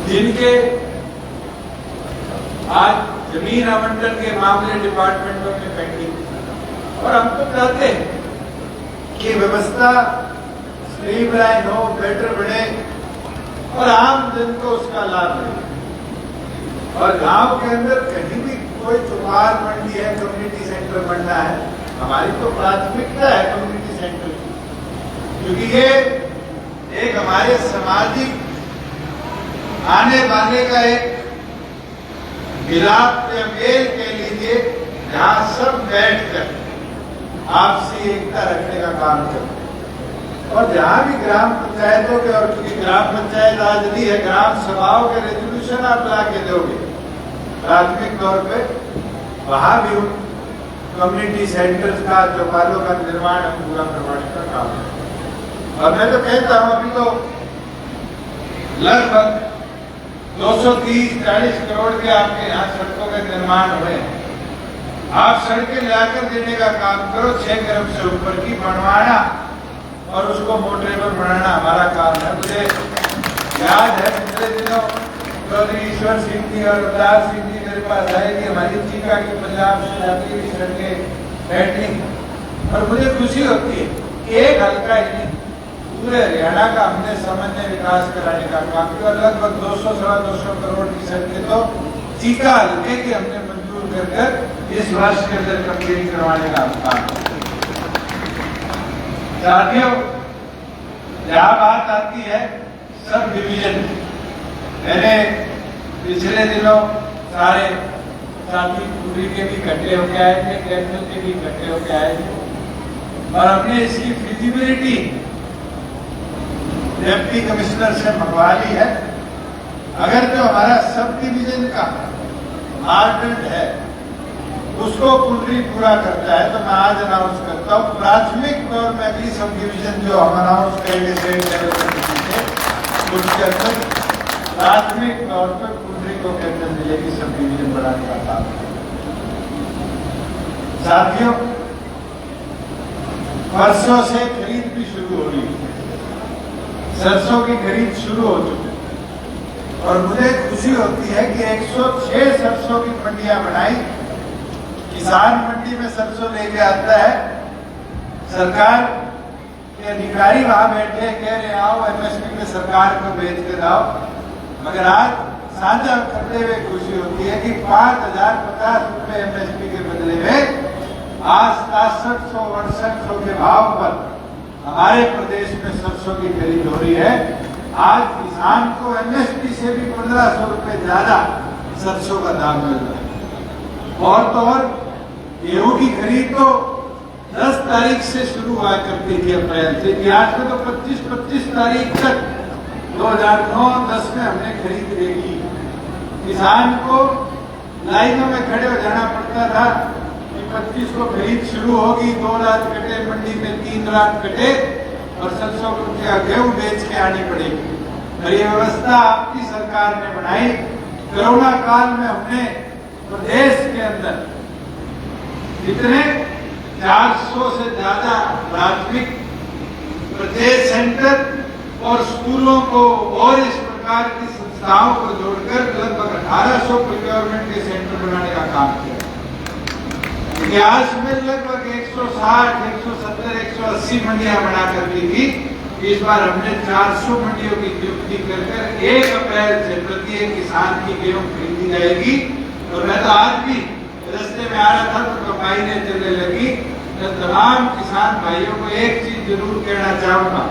जिनके आज जमीन आवंटन के मामले डिपार्टमेंटों में पेंडिंग, और हम तो चाहते हैं कि व्यवस्था स्ट्रीमलाइन हो, बेटर बने और आम जन को उसका लाभ मिले। और गांव के अंदर कहीं भी कोई चौपाल मंडी है, कम्युनिटी सेंटर बनना है, हमारी तो प्राथमिकता है कम्युनिटी सेंटर की, क्योंकि ये एक हमारे सामाजिक आने वाले का एक मिलाप या मेल कह लीजिए, जहां सब बैठकर आपसी एकता रखने का काम करते हैं। और जहां भी ग्राम पंचायतों के, और क्योंकि ग्राम पंचायत आज नहीं है, ग्राम सभाओं के रेजोल्यूशन आप ला के दोगे प्राथमिक तौर पे, वहां भी उन कम्युनिटी सेंटर्स का, चौपालों का निर्माण हम पूरा करवाने का काम है। और मैं तो कहता हूं अभी तो लगभग 230-40 करोड़ के आपके यहाँ सड़कों के निर्माण हुए हैं। आप सड़कें लाकर देने का काम करो, 6 खरब से ऊपर की बनवाना और उसको मोटरेबल बनाना हमारा काम है। मुझे याद है पिछले दिनों चौधरी ईश्वर सिंह जी और अवतार सिंह जी मेरे पास आए कि हमारी चीका की पंजाब से जाती हुई सड़कें बैठनी, और मुझे खुशी होती है कि एक हल्का ही नहीं, पूरे हरियाणा का हमने सामान्य विकास कराने का काम किया। लगभग 200-250 करोड़ की सड़कें तो चीका हल्के की हमने मंजूर कर इस वर्ष के अंदर कंप्लीट करवाने का काम किया। साथियों, जहां बात आती है सब डिवीजन, मैंने पिछले दिनों सारे साथी पूरी के भी इकट्ठे होकर आए थे, कैबिनेट के भी इकट्ठे होकर आए थे, और हमने इसकी फिजिबिलिटी डिप्टी कमिश्नर से मंगवा ली है। अगर जो हमारा सब डिवीजन का मार्केट है उसको कुंडली पूरा करता है, तो मैं आज अनाउंस करता हूँ प्राथमिक तौर में अगली सब डिवीजन जो हम अनाउंस करेंगे स्टेट लेवल पर, उसके अंदर प्राथमिक तौर पर कुंडली को केंद्र जिले की सब डिवीजन बढ़ाने का काम है। साथियों, परसों से खरीद भी शुरू हो रही है, सरसों की खरीद शुरू हो चुकी है, और मुझे खुशी होती है कि 106 सरसों की मंडियां बनाई। किसान मंडी में सरसों लेके आता है, सरकार के अधिकारी वहां बैठे कह रहे आओ एमएसपी में सरकार को बेच कर आओ, मगर आज साझा करते हुए खुशी होती है कि 5,050 रुपए एमएसपी के बदले में आज 6700-6800 के भाव पर हमारे प्रदेश में सरसों की खरीद हो रही है। आज किसान को एमएसपी से भी 1500 रुपए ज्यादा सरसों का दाम मिल रहा है। और तो और गेहूं की खरीद तो 10 तारीख से शुरू हुआ करती थी अप्रैल से, आज में तो 25 तारीख तक 2009-10 में हमने खरीद देखी। किसान को लाइनों में खड़े हो जाना पड़ता था कि 25 को खरीद शुरू होगी, 2 रात कटे मंडी में, 3 रात कटे, और सरसों को गेहूं बेच के आनी पड़ेगी। और ये व्यवस्था आपकी सरकार ने बनाई। कोरोना काल में हमने प्रदेश के अंदर जितने 400 से ज्यादा प्राथमिक प्रदेश सेंटर और स्कूलों को और इस प्रकार की संस्थाओं को जोड़कर लगभग 1800 प्रोक्योरमेंट के सेंटर बनाने का काम किया। इतिहास में लगभग 160, 170, 180 मंडियां बना कर दी थी। इस बार हमने 400 मंडियों की नियुक्ति कर 1 अप्रैल से प्रत्येक किसान की गेहूं खरीदी जाएगी। और मैं तो आज भी रास्ते में आ रहा था तो कमाईने चलने लगी। मैं तमाम किसान भाइयों को एक चीज जरूर कहना चाहूंगा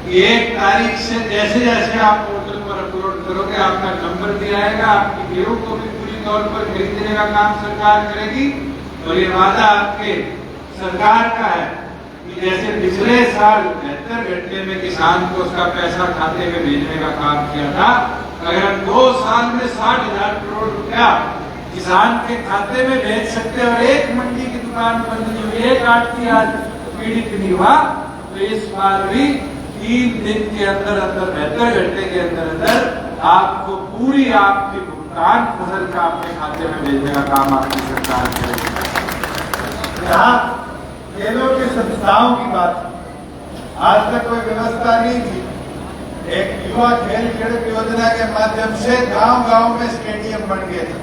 कि 1 तारीख से जैसे जैसे आप पोर्टल पर अपलोड करोगे आपका नंबर भी आएगा, आपकी गेहूं को भी पूरी तौर पर खरीदने का काम सरकार करेगी। और ये वादा आपके सरकार का है कि जैसे पिछले साल 72 घंटे में किसान को उसका पैसा खाते में भेजने का काम किया था, अगर हम 2 साल में 60,000 करोड़ रुपया किसान के खाते में भेज सकते हैं और एक मंडी की दुकान बंद नहीं हुई, एक आड़ती आज पीड़ित नहीं हुआ, तो इस बार भी 3 दिन के अंदर 72 घंटे के अंदर आपको पूरी आपकी भुगतान फसल का अपने खाते में भेजने का काम आपकी सरकार करेगी। यहाँ खेलों की संस्थाओं की बात, आज तक कोई व्यवस्था नहीं थी। एक युवा खेल खेल योजना के माध्यम से गांव-गांव में स्टेडियम बन गए थे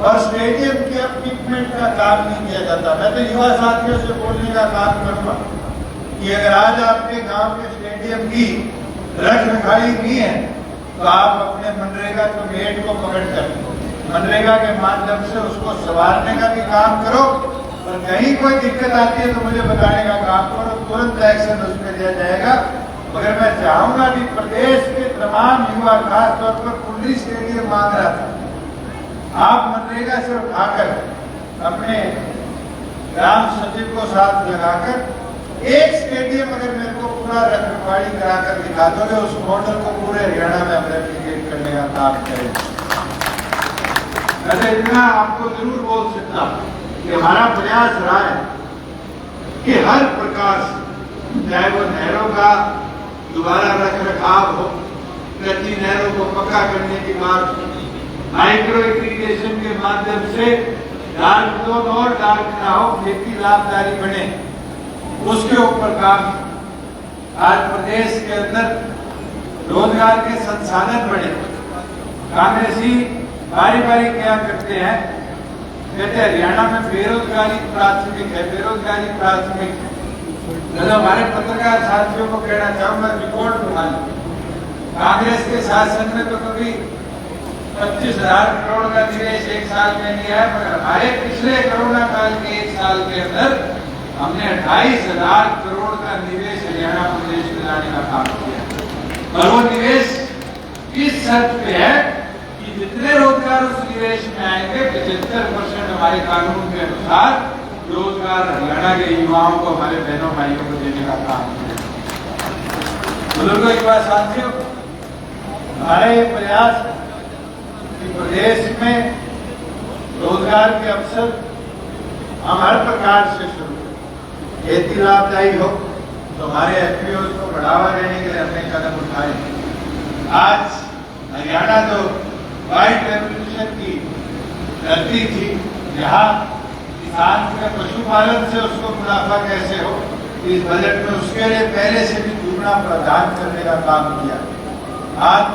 और स्टेडियम की इक्विपमेंट का काम नहीं किया जाता। मैं तो युवा साथियों से बोलने का काम करूंगा कि अगर आज आपके गांव के स्टेडियम की रख रखाई नहीं है तो आप अपने मनरेगा के मेट को पकड़ कर मनरेगा के माध्यम से उसको संवारने का भी काम करो और कहीं कोई दिक्कत आती है तो मुझे बताने का काम करो, तुरंत एक्शन उस पर लिया जाएगा। मगर मैं चाहूंगा कि प्रदेश के तमाम युवा खास तौर पर कुंडली स्टेडियम मांग रहा था, आप मनरेगा से उठाकर अपने ग्राम सचिव को साथ लगाकर एक स्टेडियम अगर मेरे को पूरा रखवाड़ी कराकर दिखा दोगे, उस मॉडल को पूरे हरियाणा में हम रेप्लिकेट करने का काम करेंगे। मैं तो इतना आपको जरूर बोल सकता हूं कि हमारा प्रयास रहा है कि हर प्रकार से, चाहे वो नहरों का दोबारा रख रखाव हो, कच्ची नहरों को पक्का करने की बात, माइक्रो इरिगेशन के माध्यम से डार्क जोन और डार्क ना हो, खेती लाभकारी बने, उसके ऊपर काम। आज प्रदेश के अंदर रोजगार के संसाधन बढ़े। कांग्रेसी बारी बारी क्या करते हैं, कहते हैं हरियाणा में बेरोजगारी प्राथमिक है, बेरोजगारी प्राथमिक है। मैं तो हमारे पत्रकार साथियों को कहना चाहूंगा, रिपोर्ट उठा ली। कांग्रेस के शासन में तो कभी 25,000 करोड़ का निवेश एक साल में नहीं है, मगर हमारे पिछले कोरोना काल के एक साल के अंदर हमने 28,000 करोड़ का निवेश हरियाणा प्रदेश में लाने का काम किया। और वो निवेश किस शर्त पे है कि जितने रोजगार उस निवेश में आएंगे 75% हमारे कानून के अनुसार रोजगार हरियाणा के युवाओं को, हमारे बहनों भाइयों को देने का काम किया। बुजुर्गों, युवा साथियों, हमारा ये प्रयास कि प्रदेश में रोजगार के अवसर हम हर प्रकार से शुरू, खेती लाभदायी हो तो हमारे एफपीओ को बढ़ावा देने के लिए हमने कदम उठाए। आज हरियाणा जो व्हाइट रेवोल्यूशन की धरती थी, यहाँ किसान के पशुपालन से उसको मुनाफा कैसे हो, इस बजट में उसके लिए पहले से भी दुगना प्रावधान करने का काम किया। आज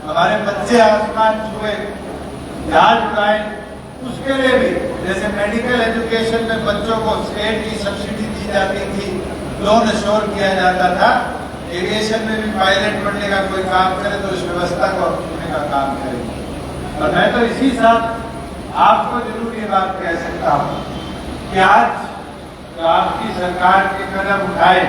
हमारे बच्चे आसमान छुए, जहाज उड़ाए, उसके लिए भी जैसे मेडिकल एजुकेशन में बच्चों को स्टेट की सब्सिडी दी जाती थी, लोन अश्योर किया जाता था, एविएशन में भी पायलट बनने का कोई काम करे तो इस व्यवस्था को अपनाने का काम करेंगे। और मैं तो इसी साथ आपको जरूर ये बात कह सकता हूँ कि आज तो आपकी सरकार के कदम उठाए,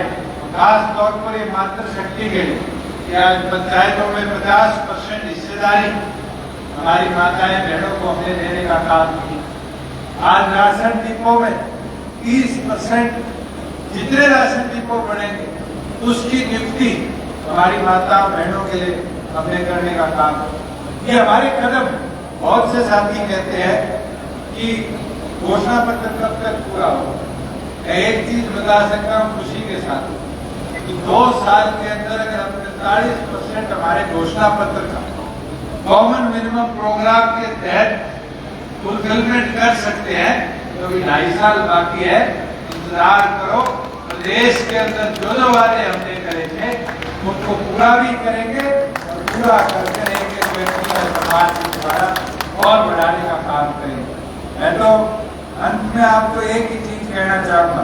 खास तौर पर ये मातृशक्ति के लिए कि आज पंचायतों में 50% हिस्सेदारी हमारी माताएं बहनों को हमने देने का काम किया। आज राशन डिपो में 30% जितने राशन डिपो बनेंगे उसकी नियुक्ति हमारी माताओं बहनों के लिए हमने करने का काम। ये हमारे कदम। बहुत से साथी कहते हैं कि घोषणा पत्र कब तक पूरा हो। एक चीज बता सकता हूँ खुशी के साथ कि 2 साल के अंदर अगर हम 45% हमारे घोषणा पत्र का कॉमन मिनिमम प्रोग्राम के तहत फुलफिलमेंट कर सकते हैं तो अभी 2.5 साल बाकी है। इंतजार करो, प्रदेश के अंदर जो वादे हमने करे थे उनको पूरा भी करेंगे और पूरा करते रहेंगे, समाज की द्वारा और बढ़ाने का काम करेंगे। मैं तो अंत में आपको एक ही चीज कहना चाहूंगा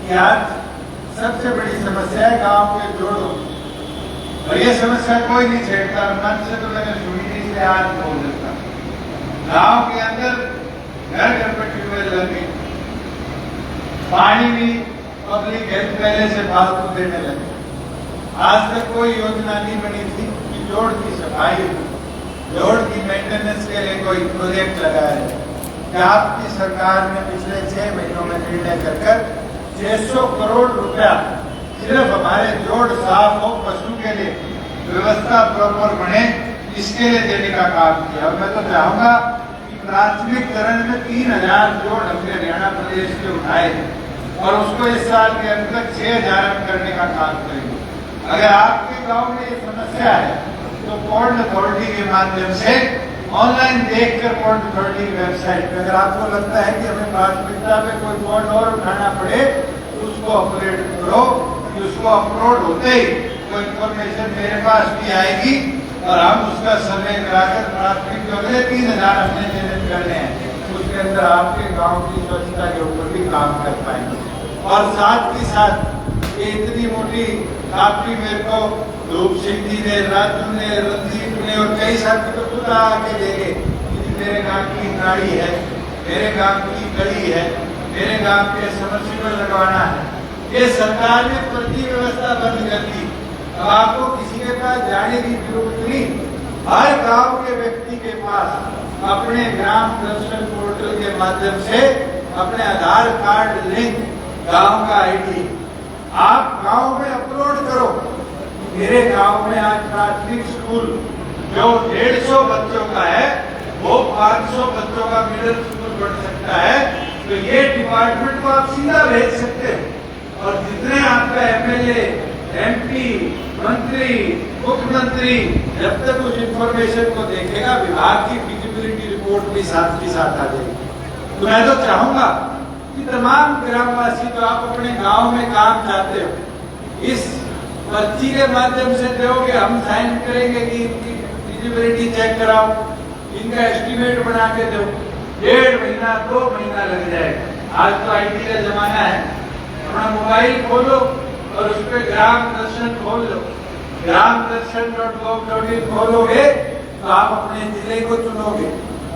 कि आज सबसे बड़ी समस्या है गांव के जोड़ो, और ये समस्या कोई नहीं छेड़ता। मन से तो मैंने सुनी थी, इसलिए आज बोल देता। गांव के अंदर घर घर पर ट्यूबवेल लगे, पानी भी पब्लिक हेल्थ पहले से फालतू देने लगे। आज तक कोई योजना नहीं बनी थी कि जोड़ की सफाई, जोड़ की मेंटेनेंस के लिए कोई प्रोजेक्ट लगाया है। कि आपकी सरकार ने पिछले 6 महीनों में निर्णय कर 600 करोड़ रुपया सिर्फ हमारे जोड़ साफ हो, पशु के लिए व्यवस्था प्रॉपर बने, इसके लिए देने का काम किया। और मैं तो चाहूंगा कि प्राथमिक चरण में 3000 जोड़ हमने हरियाणा प्रदेश के उठाए और उसको इस साल के अंत तक 6000 करने का काम करेंगे। अगर आपके गांव में ये समस्या है तो पोर्ट अथॉरिटी के माध्यम से ऑनलाइन देखकर पोर्ट अथॉरिटी की वेबसाइट पे अगर आपको लगता है कि हमें प्राथमिकता पे कोई पोर्ट और उठाना पड़े तो उसको अपडेट करो कि उसको अपलोड होते ही वो इंफॉर्मेशन मेरे पास भी आएगी और हम उसका सर्वे कराकर प्राथमिक जो अगले 3000 हमने चयनित करने हैं उसके अंदर आपके गांव की स्वच्छता के ऊपर भी काम कर पाएंगे। और साथ ही साथ ये इतनी मोटी आपकी मेरे को रूप सिंह जी ने, राजू ने, रणदीप ने और कई साथी को खुद आके देंगे कि मेरे गांव की नाली है, मेरे गांव की गली है, मेरे गांव के समरसीबल लगवाना है। ये सरकार ने प्रति व्यवस्था बंद कर दी। अब आपको किसी के पास जाने की जरूरत नहीं। हर गांव के व्यक्ति के पास अपने ग्राम दर्शन पोर्टल के माध्यम से अपने आधार कार्ड लिंक, गांव का आईडी आप गांव में अपलोड करो। मेरे गांव में आज प्राथमिक स्कूल जो 150 बच्चों का है वो 500 बच्चों का मिडिल स्कूल बन सकता है। तो ये डिपार्टमेंट को आप सीधा भेज सकते हो और जितने आपका एमएलए, एमपी, मंत्री, मुख्यमंत्री जब तक उस इंफॉर्मेशन को देखेगा विभाग की फिजिबिलिटी रिपोर्ट भी साथ ही साथ आ जाएगी। तो मैं तो चाहूंगा कि तमाम ग्रामवासी तो आप अपने गांव में काम चाहते हो इस पर्ची के माध्यम से दोगे, हम साइन करेंगे कि इनकी फिजिबिलिटी चेक कराओ, इनका एस्टिमेट बना के दो, 1.5 महीना 2 महीना लग जाएगा। आज तो आईटी का जमाना है, अपना मोबाइल खोलो और उस पर ग्राम दर्शन खोल लो, gramdarshan.gov.in खोलोगे तो आप अपने जिले को चुनोगे,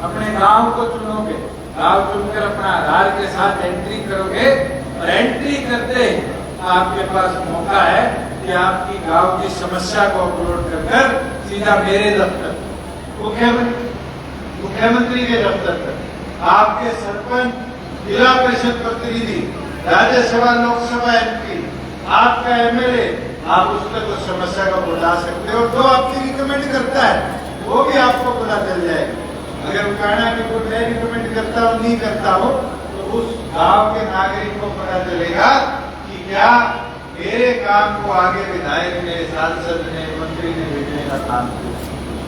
अपने गांव को चुनोगे, गांव चुनकर अपना आधार के साथ एंट्री करोगे और एंट्री करते आपके पास मौका है कि आपकी गांव की समस्या को अपलोड कर सीधा मेरे दफ्तर, मुख्यमंत्री के दफ्तर तक, आपके सरपंच, जिला परिषद प्रतिनिधि, राज्यसभा लोकसभा एमपी, आपका एमएलए, आप उस तक उस समस्या को बुला सकते हो। जो आपकी रिकमेंड करता है वो भी आपको पता चल जाएगा। अगर कहना कि कोई मैं रिकमेंड करता हूँ नहीं करता हो तो उस गांव के नागरिक को पता चलेगा कि क्या मेरे काम को आगे विधायक ने, सांसद ने, मंत्री ने भेजने का काम किया।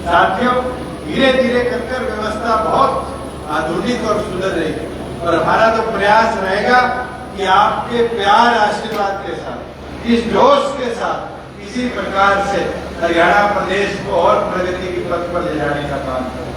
साथियों, धीरे धीरे कर व्यवस्था बहुत आधुनिक और सुधर रही और हमारा तो प्रयास रहेगा कि आपके प्यार आशीर्वाद के साथ, इस जोश के साथ किसी प्रकार से हरियाणा प्रदेश को और प्रगति की पथ पर ले जाने का काम करें।